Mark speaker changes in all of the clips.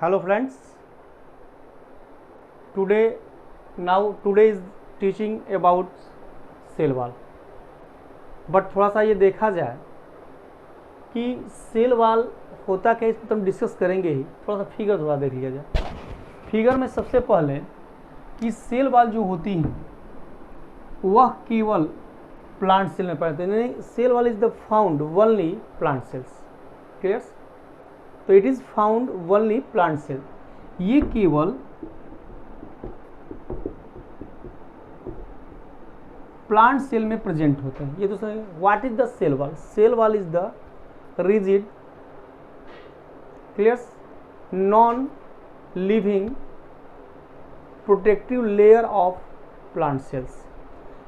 Speaker 1: Hello friends, today is teaching about cell wall. But थोड़ा सा ये देखा जाए कि सेल वाल होता क्या, इसको तो हम डिस्कस करेंगे ही। थोड़ा सा फिगर थोड़ा देख लिया जाए। फिगर में सबसे पहले कि सेल वाल जो होती हैं वह केवल प्लांट सेल में पाते हैं। Cell wall is the found only plant cells. Clear? तो it is found only plant cell. ये केवल प्लांट सेल में प्रेजेंट होते हैं। ये तो सही। What is the cell wall? Cell wall is the rigid, clear, non living protective layer of plant cells.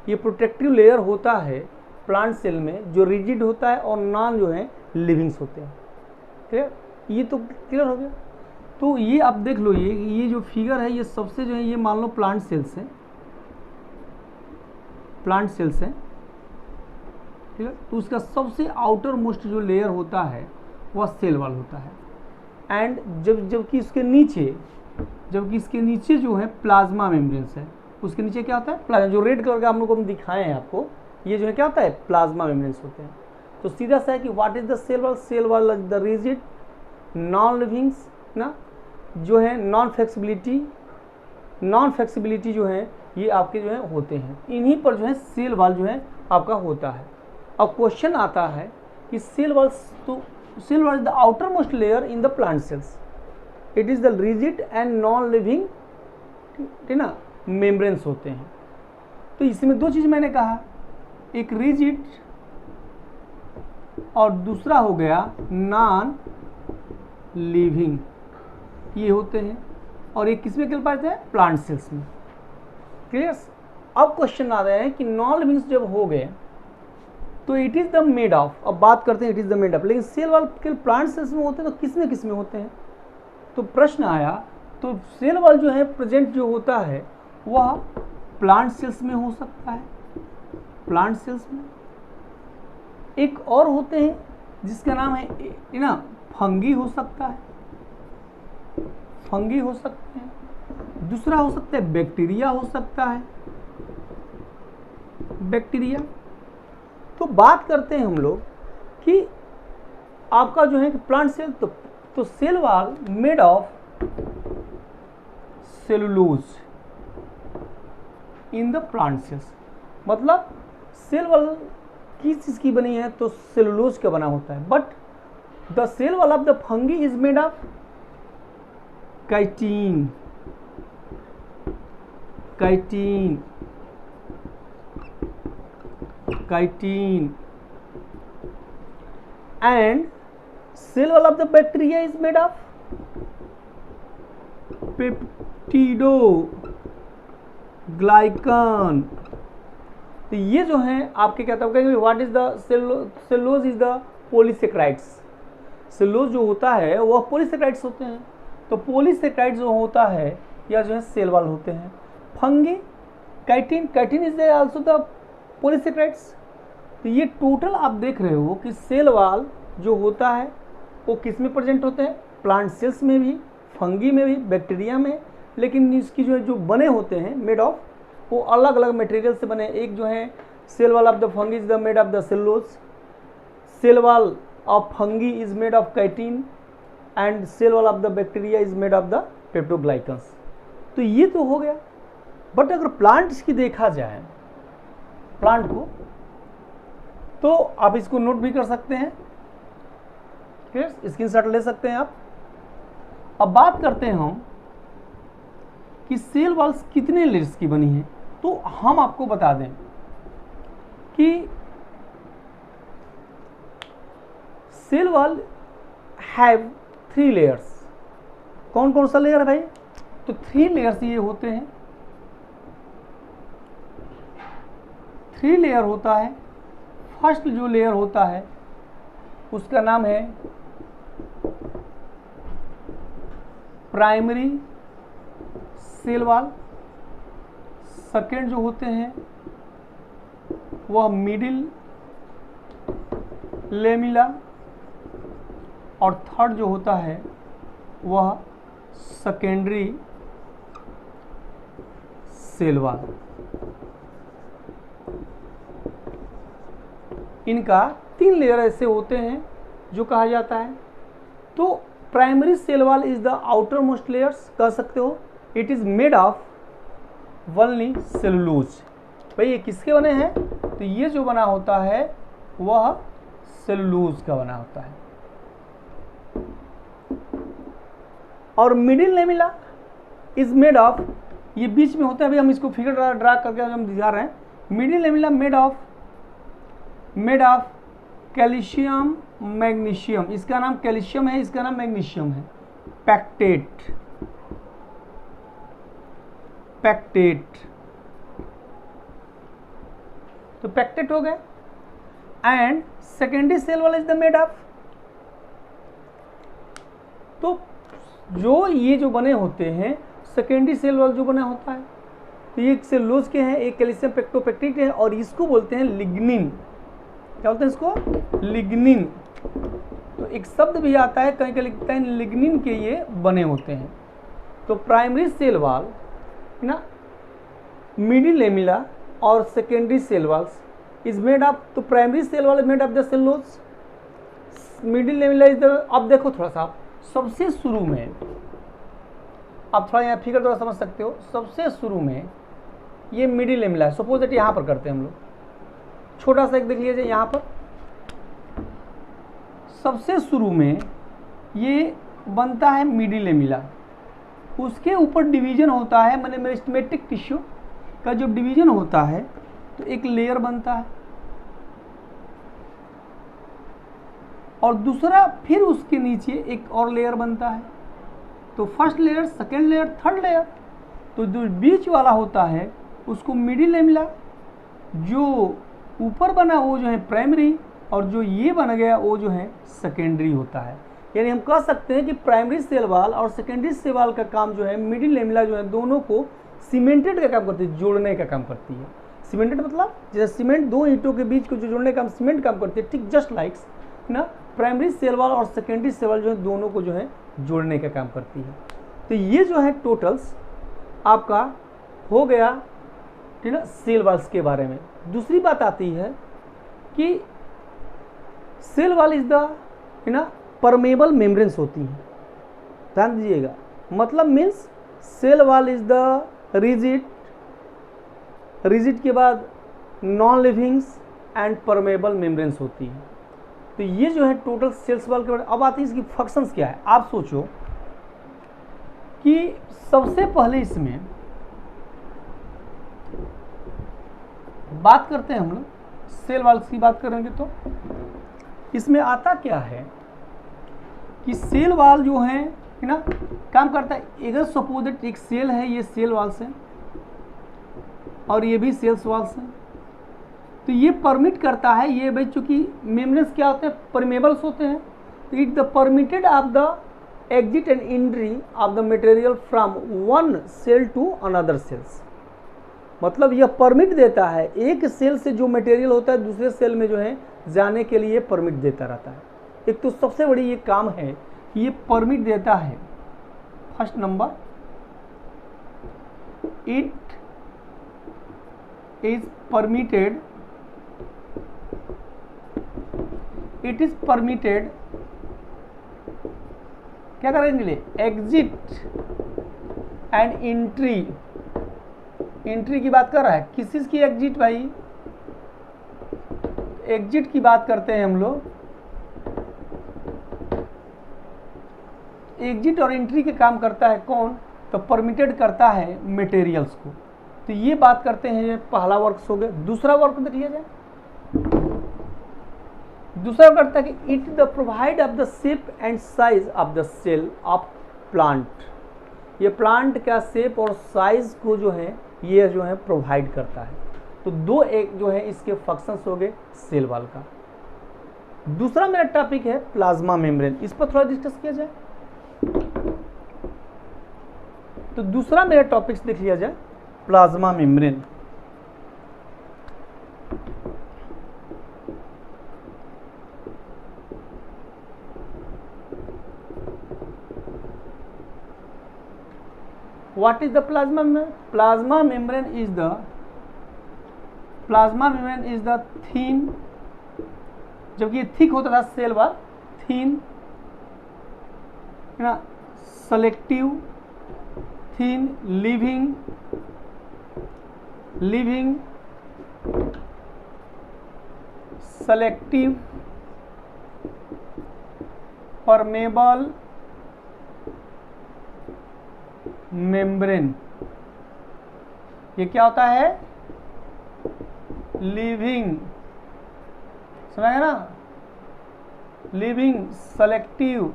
Speaker 1: ये प्रोटेक्टिव लेयर होता है प्लांट सेल में जो रिजिड होता है और नॉन जो है लिविंग्स होते हैं। क्लियर? ये तो क्लियर हो गया। तो ये आप देख लो, ये जो फिगर है ये सबसे जो है ये मान लो प्लांट सेल्स है, प्लांट सेल्स है। ठीक है? तो उसका सबसे आउटर मोस्ट जो लेयर होता है वह सेल वाल होता है। एंड जबकि इसके नीचे जो है प्लाज्मा मेम्ब्रेन्स है। उसके नीचे क्या होता है? प्लाज्मा। जो रेड कलर का हम लोग को दिखाए हैं आपको, ये जो है क्या होता है? प्लाज्मा मेम्ब्रेन्स होते हैं। तो सीधा सा है कि what is the cell wall? Cell wall is the rigid non livings ना, जो है नॉन फ्लेक्सिबिलिटी जो है ये आपके जो है होते हैं। इन्हीं पर जो है सेल वाल जो है आपका होता है। अब क्वेश्चन आता है कि cell wall is the outer most layer in the plant cells. It is the rigid and non living, ठीक ना, मेम्ब्रेन्स होते हैं। तो इसमें दो चीज मैंने कहा, एक रिजिड और दूसरा हो गया नॉन लिविंग, ये होते हैं। और ये किसमें खेल पाते हैं? प्लांट सेल्स में। क्लियर? अब क्वेश्चन आ रहे हैं कि नॉन लिविंग्स जब हो गए तो it is the made of. अब बात करते हैं it is the made of, लेकिन सेल वाल के प्लांट सेल्स में होते हैं तो किसमें होते हैं? तो प्रश्न आया, तो सेल वाल जो है प्रेजेंट जो होता है वह प्लांट सेल्स में हो सकता है, प्लांट सेल्स में। एक और होते हैं जिसका नाम है ना फंगी हो सकता है, फंगी हो सकते हैं। दूसरा हो सकता है बैक्टीरिया हो सकता है, बैक्टीरिया। तो बात करते हैं हम लोग कि आपका जो है प्लांट सेल, तो cell wall made of cellulose in the plant cells. मतलब सेल वाल किस चीज की बनी है? तो सेलुलोज का बना होता है। But the cell wall of the fungi is made of chitin, and cell wall of the bacteria is made of peptidoglycan। तो ये जो है आपके क्या था, what is the cellulose is the polysaccharides. Cellulose जो होता है वह पॉलीसेक्राइड्स होते हैं। तो पॉलीसेक्राइड जो होता है या जो है सेल वाल होते हैं। Fungi, chitin is also the polysaccharides. तो ये टोटल आप देख रहे हो कि सेल वाल जो होता है वो किस में प्रेजेंट होते हैं? प्लांट सेल्स में भी, फंगी में भी, बैक्टीरिया में। लेकिन इसकी जो बने होते हैं मेड ऑफ, वो अलग अलग मटेरियल से बने। एक जो है cell wall of the fungi is the made of the cellulose, cell wall of fungi is made of chitin and cell wall of the bacteria is made of the peptidoglycans. तो ये तो हो गया। बट अगर plants की देखा जाए, plant को, तो आप इसको नोट भी कर सकते हैं, स्क्रीनशॉट ले सकते हैं आप। अब बात करते हैं हम कि सेल वॉल्स कितने लेयर्स की बनी है। तो हम आपको बता दें कि सेल वॉल हैव 3 लेयर्स। कौन कौन सा लेयर है भाई? तो 3 लेयर्स ये होते हैं। 3 लेयर होता है। फर्स्ट जो लेयर होता है उसका नाम है प्राइमरी सेल वाल। सेकेंड जो होते हैं वह मिडिल लेमिला, और थर्ड जो होता है वह सेकेंडरी सेल वॉल। इनका 3 लेयर ऐसे होते हैं जो कहा जाता है। तो primary cell wall is the outer most layers, कह सकते हो। It is made of only cellulose. भाई ये किसके बने हैं? तो ये जो बना होता है वह सेलुलोज का बना होता है। और middle lamella is made of, ये बीच में होता है। अभी हम इसको फिगर ड्रा करके हम दिखा रहे हैं। Middle lamella made of calcium magnesium. इसका नाम कैल्शियम है, इसका नाम मैग्नीशियम है। पैक्टेट तो पैक्टेट हो गए। एंड सेकेंडरी सेल वाला इज द मेड ऑफ, तो जो ये जो बने होते हैं सेकेंडरी सेल वाला जो बना होता है, तो ये सेलुलोज के हैं, एक कैल्शियम पैक्टोपेक्टिक है, और इसको बोलते हैं लिग्निन। क्या बोलते हैं इसको? लिग्निन। तो एक शब्द भी आता है, कहीं कहीं लिखते हैं लिग्निन के ये बने होते हैं। तो प्राइमरी सेल वॉल ना, मिडिल लेमिला और secondary cell walls is made of, तो primary cell wall is made of the cellulose, middle lamella is the. अब देखो थोड़ा सा, सबसे शुरू में आप थोड़ा यहाँ फिगर थोड़ा समझ सकते हो। सबसे शुरू में ये मिडिल लेमिला है, सपोज दैट यहाँ पर करते हैं हम लोग, छोटा सा एक देख लीजिए यहाँ पर। सबसे शुरू में ये बनता है मिडिल लेमिला, उसके ऊपर डिवीजन होता है, मैंने मेरिस्टेमेटिक टिश्यू का जो डिवीजन होता है, तो एक लेयर बनता है, और दूसरा फिर उसके नीचे एक और लेयर बनता है। तो first layer, second layer, third layer. तो जो बीच वाला होता है उसको मिडिल लेमिला, जो ऊपर बना वो जो है प्राइमरी, और जो ये बन गया वो जो है सेकेंडरी होता है। यानी हम कह सकते हैं कि प्राइमरी सेल वॉल और सेकेंडरी सेल वॉल का काम जो है, मिडिल लेमिला जो है दोनों को सीमेंटेड का काम करती है, जोड़ने का काम करती है। सीमेंटेड मतलब जैसे सीमेंट दो ईंटों के बीच को जो जोड़ने का काम सीमेंट काम करती है, ठीक जस्ट लाइक्स ना प्राइमरी सेल वॉल और सेकेंडरी सेल वॉल जो है दोनों को जो है जोड़ने का काम करती है। तो ये जो है टोटल्स आपका हो गया, ठीक है, सेल वॉल्स के बारे में। दूसरी बात आती है कि सेल वॉल इज द, है ना, परमेबल मेम्ब्रेन्स होती हैं। ध्यान दीजिएगा, मतलब means cell wall is the rigid, rigid के बाद non livings and permeable membranes होती है। तो ये जो है टोटल सेल्स वॉल के बारे में। अब आती है इसकी फंक्शंस क्या है। आप सोचो कि सबसे पहले इसमें बात करते हैं हम लोग, सेल वॉल्स की बात करेंगे तो इसमें आता क्या है कि सेल वॉल जो है ना काम करता है। अगर सपोज दैट एक सेल है, ये सेल वॉल्स है और ये भी सेल्स वॉल्स है, तो ये परमिट करता है, ये भाई चूंकि मेम्ब्रेन्स क्या होते हैं, परमेबल्स होते हैं, तो it the permitted of the exit and entry of the material from one cell to another cells. मतलब यह परमिट देता है, एक सेल से जो मटेरियल होता है दूसरे सेल में जो है जाने के लिए परमिट देता रहता है। एक तो सबसे बड़ी ये काम है कि ये परमिट देता है। First number, it is permitted, it is permitted क्या करेंगे लिए, एग्जिट एंड एंट्री। एंट्री की बात कर रहा है, किस चीज की एग्जिट भाई, एग्जिट की बात करते हैं हम लोग। एग्जिट और एंट्री के काम करता है कौन, तो परमिटेड करता है मटेरियल्स को। तो ये बात करते हैं, ये पहला वर्क हो गया। दूसरा वर्क देख लिया जाए, दूसरा करता है कि it the provide of the shape and size of the cell of plant. ये प्लांट का शेप और साइज को जो है ये जो है प्रोवाइड करता है। तो दो एक जो है इसके फंक्शंस हो गए सेल वॉल का। दूसरा मेरा टॉपिक है प्लाज्मा मेम्ब्रेन, इस पर थोड़ा डिस्कस किया जाए। तो दूसरा मेरा टॉपिक्स देख लिया जाए, plasma membrane. What is the plasma membrane? Plasma membrane is the थीन, जबकि ये थिक होता था सेल वॉल, थीन है ना, सेलेक्टिव, थीन, लिविंग सेलेक्टिव, परमेबल मेम्ब्रेन। ये क्या होता है? लिविंग, समझ गए ना, लिविंग सेलेक्टिव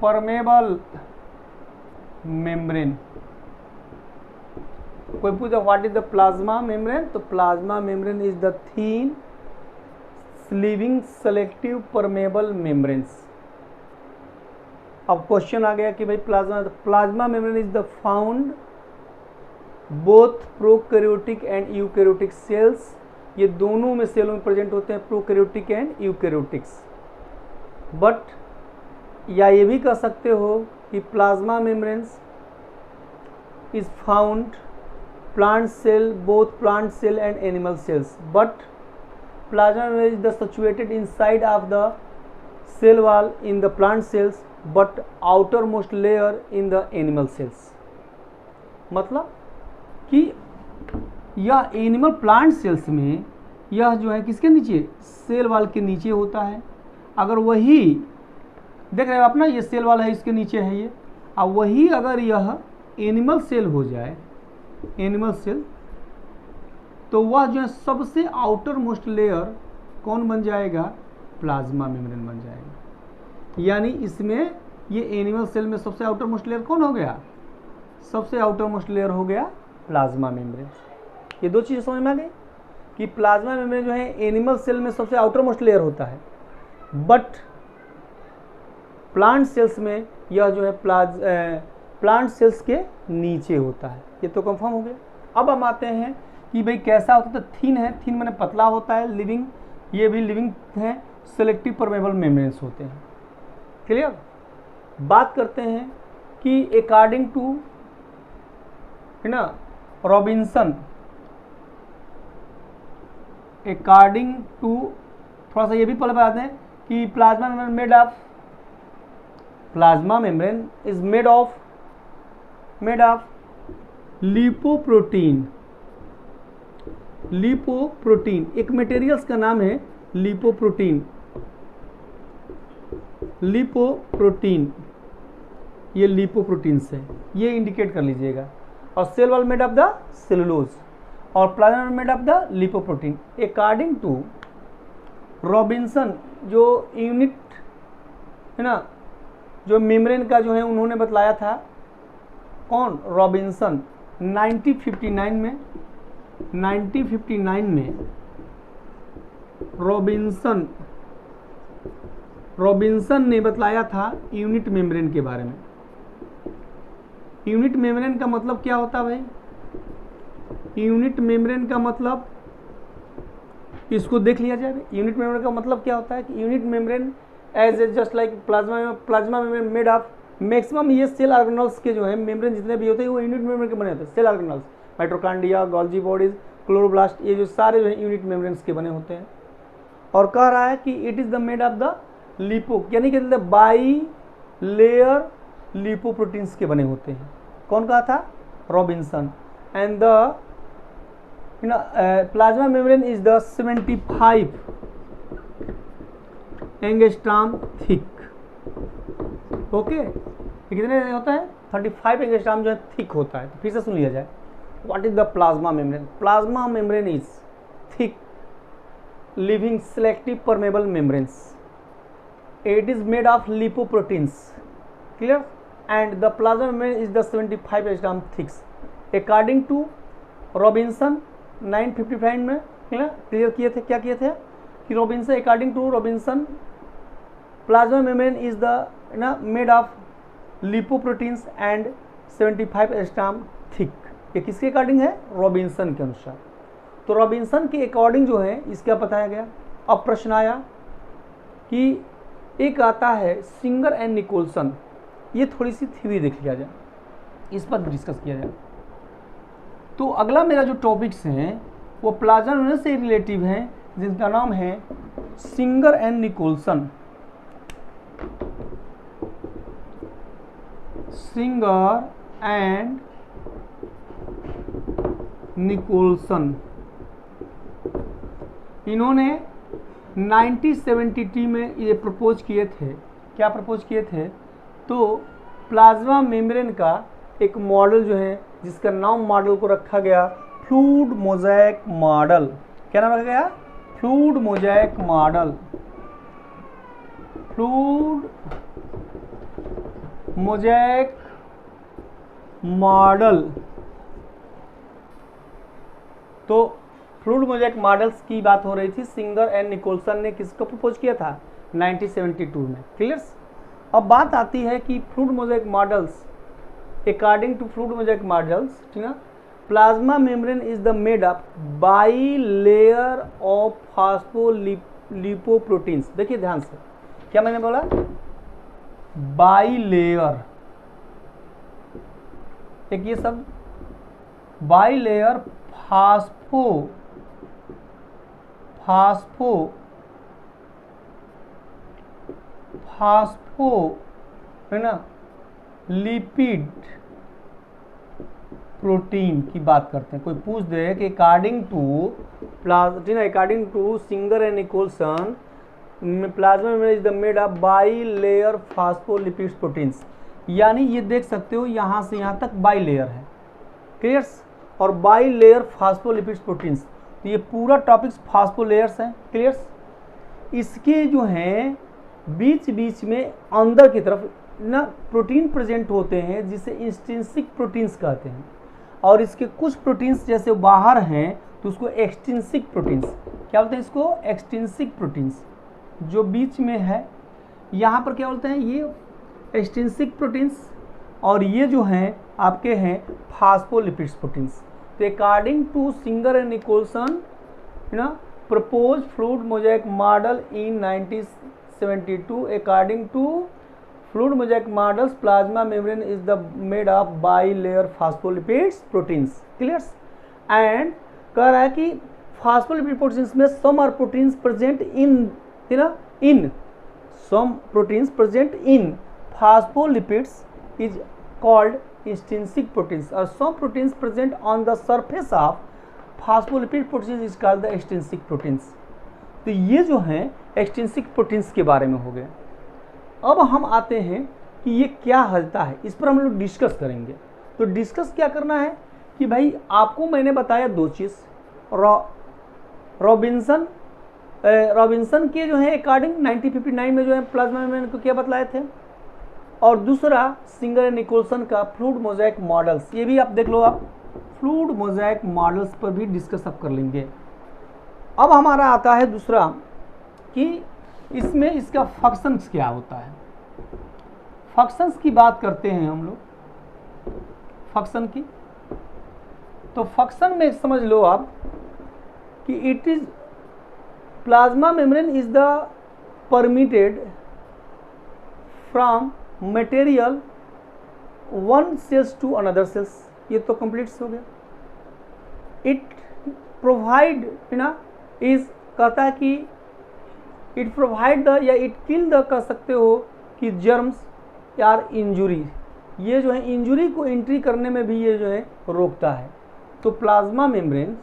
Speaker 1: परमेबल मेम्ब्रेन। कोई पूछा what is the plasma membrane, तो plasma membrane is the thin living selective permeable membranes. अब क्वेश्चन आ गया कि भाई plasma membrane is the found both prokaryotic and eukaryotic cells. ये दोनों में सेलों में प्रेजेंट होते हैं, प्रोकैरियोटिक एंड यूकैरियोटिक्स। बट या ये भी कह सकते हो कि plasma membranes is found plant cell, both plant cell and animal cells, but plasma membrane is the situated inside of the cell wall in the plant cells but outermost layer in the animal cells। मतलब कि यह animal plant cells में यह जो है किसके नीचे, cell wall के नीचे होता है। अगर वही देख रहे हो आप ना, ये सेल वाल है, इसके नीचे है ये, अब वही अगर यह एनिमल सेल हो जाए, एनिमल सेल, तो वह जो है सबसे आउटर मोस्ट लेयर कौन बन जाएगा? प्लाज्मा मेम्ब्रेन बन जाएगा। यानी इसमें ये एनिमल सेल में सबसे आउटर मोस्ट लेयर कौन हो गया? सबसे आउटर मोस्ट लेयर हो गया प्लाज्मा मेम्ब्रेन। ये दो चीज़ें समझ में आ गई कि प्लाज्मा मेम्ब्रेन जो है एनिमल सेल में सबसे आउटर मोस्ट लेयर होता है, बट प्लांट सेल्स में यह जो है प्लांट सेल्स के नीचे होता है। ये तो कंफर्म हो गया। अब हम आते हैं कि भाई कैसा होता है। तो थीन है, थीन मैंने पतला होता है, लिविंग, ये भी लिविंग है, सेलेक्टिव परमेबल मेम्ब्रेन्स होते हैं। क्लियर? बात करते हैं कि अकॉर्डिंग टू है ना रॉबिन्सन, अकॉर्डिंग टू, थोड़ा सा ये भी पहले बताते हैं कि plasma membrane made of, plasma membrane is made of lipoprotein. Lipoprotein एक मटेरियल्स का नाम है लिपोप्रोटीन। लिपोप्रोटीन, ये लिपोप्रोटीन्स है, ये इंडिकेट कर लीजिएगा। और cell wall made of the cellulose और plasma made of the lipoprotein. According to Robinson, जो यूनिट है ना, जो मेम्ब्रेन का जो है उन्होंने बतलाया था, कौन? रॉबिन्सन। 1959 में रॉबिन्सन ने बतलाया था यूनिट मेम्ब्रेन के बारे में। यूनिट मेम्ब्रेन का मतलब क्या होता है भाई? यूनिट मेम्ब्रेन का मतलब, इसको देख लिया जाए। यूनिट मेम्ब्रेन का मतलब क्या होता है कि unit membrane as a just like plasma membrane made of maximum, ये सेल ऑर्गेनल्स के जो है मेम्ब्रेन जितने भी होते हैं वो यूनिट मेम्ब्रेन के बने होते हैं। Cell organelles, mitochondria, Golgi bodies, chloroplast, ये जो सारे जो है यूनिट मेम्ब्रेन्स के बने होते हैं। और कह रहा है कि it is the made of the lipo, यानी कि बाई लेयर लिपोप्रोटीन्स के बने होते हैं। कौन कहा था? Robinson. And the plasma membrane is the 75 angstrom thick. Okay, कितने होता है? 35 एंगस्ट्रॉम जो है थिक होता है। तो फिर से सुन लिया जाए, what is the plasma membrane? Plasma membrane is thick living selective permeable membranes. It is made of lipoproteins, clear, and the plasma membrane is the 75 angstrom thick. According to Robinson 955 में clear किए थे, क्या किए थे कि Robinson, according to Robinson, plasma membrane is the made of lipoproteins and 75 angstrom thick. ये किसके according है? रॉबिन्सन के अनुसार। तो रॉबिन्सन के अकॉर्डिंग जो है इसका बताया गया। अब प्रश्न आया कि एक आता है सिंगर एंड निकोलसन, ये थोड़ी सी थ्योरी देख लिया जाए, इस पर डिस्कस किया जाए। तो अगला मेरा जो टॉपिक्स हैं वो प्लाज्मा मेम्ब्रेन से रिलेटिव हैं, जिनका नाम है Singer and Nicolson. Singer and Nicolson, इन्होंने 1972 में ये प्रपोज किए थे। क्या प्रपोज किए थे? तो प्लाज्मा मेम्ब्रेन का एक मॉडल जो है, जिसका नाम मॉडल को रखा गया फ्लूइड मोज़ेक मॉडल। क्या नाम रखा गया? Fluid mosaic model. Fluid mosaic model. तो फ्लूइड मोज़ेक मॉडल्स की बात हो रही थी। सिंगर एंड निकोलसन ने किसको प्रपोज किया था? 1972 में। क्लियर्स? अब बात आती है कि fluid mosaic models, according to fluid mosaic models, ठीक ना, plasma membrane is the made up bilayer of phospholipoproteins. देखिए ध्यान से, क्या मैंने बोला? बाई लेयर, एक ये सब बाई लेयर फास्फो है ना, लिपिड प्रोटीन की बात करते हैं। कोई पूछ दे कि according to Singer and Nicolson, plasma membrane is the made up bilayer phospholipid proteins, यानी ये देख सकते हो यहाँ से यहाँ तक बाई लेयर है। क्लियर्स? और बाई लेयर फास्फोलिपिड प्रोटीन्स, तो ये पूरा टॉपिक्स फास्फोलेयर्स हैं। क्लियर्स? इसके जो हैं बीच बीच में अंदर की तरफ ना प्रोटीन प्रेजेंट होते हैं, जिसे इंस्ट्रिंसिक प्रोटीन्स कहते हैं, और इसके कुछ प्रोटीन्स जैसे बाहर हैं तो उसको एक्सट्रिंसिक प्रोटीन्स, क्या बोलते हैं इसको? Extrinsic proteins. जो बीच में है यहाँ पर क्या बोलते हैं? ये एक्सट्रिंसिक प्रोटीन्स, और ये जो हैं आपके हैं फास्फोलिपिड्स प्रोटीन्स। तो according to Singer and Nicolson, है ना, propose fluid mosaic model in 1972, according to fluid mosaic models plasma membrane is the made up bilayer phospholipids proteins. Clears? And कह रहा है कि फास्फोलिपिड प्रोटीन्स में some are proteins present in, है ना, in some proteins present in phospholipids is called intrinsic proteins, or some proteins present on the surface of phospholipid proteins is called the extrinsic proteins। तो ये जो हैं extrinsic proteins के बारे में हो गए। अब हम आते हैं कि ये क्या होता है, इस पर हम लोग डिस्कस करेंगे। तो डिस्कस क्या करना है कि भाई आपको मैंने बताया दो चीज़, रॉबिन्सन के जो है अकॉर्डिंग 1959 में जो है प्लाज्मा मेम्ब्रेन को क्या बतलाए थे, और दूसरा सिंगर एंड निकोलसन का फ्लूइड मोज़ेक मॉडल्स। ये भी आप देख लो, आप फ्लूइड मोज़ेक मॉडल्स पर भी डिस्कस आप कर लेंगे। अब हमारा आता है दूसरा कि इसमें इसका फंक्शंस क्या होता है। फंक्शंस की बात करते हैं हम लोग, फंक्शन की। तो फंक्शन में समझ लो आप कि it is plasma membrane is the permitted from material one cells to another cells. ये तो कंप्लीट हो गया। इट प्रोवाइड, है ना, इज कहता है कि इट प्रोवाइड द, या इट किल द कह सकते हो कि जर्म्स यार इंजुरी, ये जो है इंजुरी को एंट्री करने में भी ये जो है रोकता है। तो प्लाज्मा मेम्ब्रेन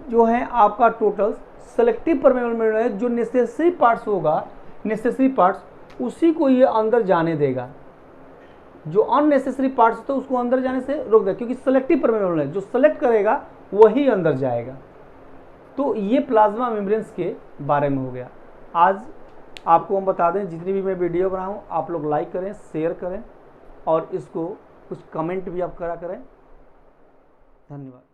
Speaker 1: जो है आपका टोटल सेलेक्टिव परमेबल मेम्ब्रेन है, जो नेसेसरी पार्ट्स होगा, नेसेसरी पार्ट्स उसी को ये अंदर जाने देगा, जो अननेसेसरी पार्ट्स होते हैं उसको अंदर जाने से रोक देगा, क्योंकि सेलेक्टिव परमेबल है, जो सेलेक्ट करेगा वही अंदर जाएगा। तो ये प्लाज्मा मेम्ब्रेन्स के बारे में हो गया। आज आपको हम बता दें, जितनी भी मैं वीडियो बनाऊं आप लोग लाइक करें, शेयर करें, और इसको कुछ कमेंट भी आप करा करें। धन्यवाद।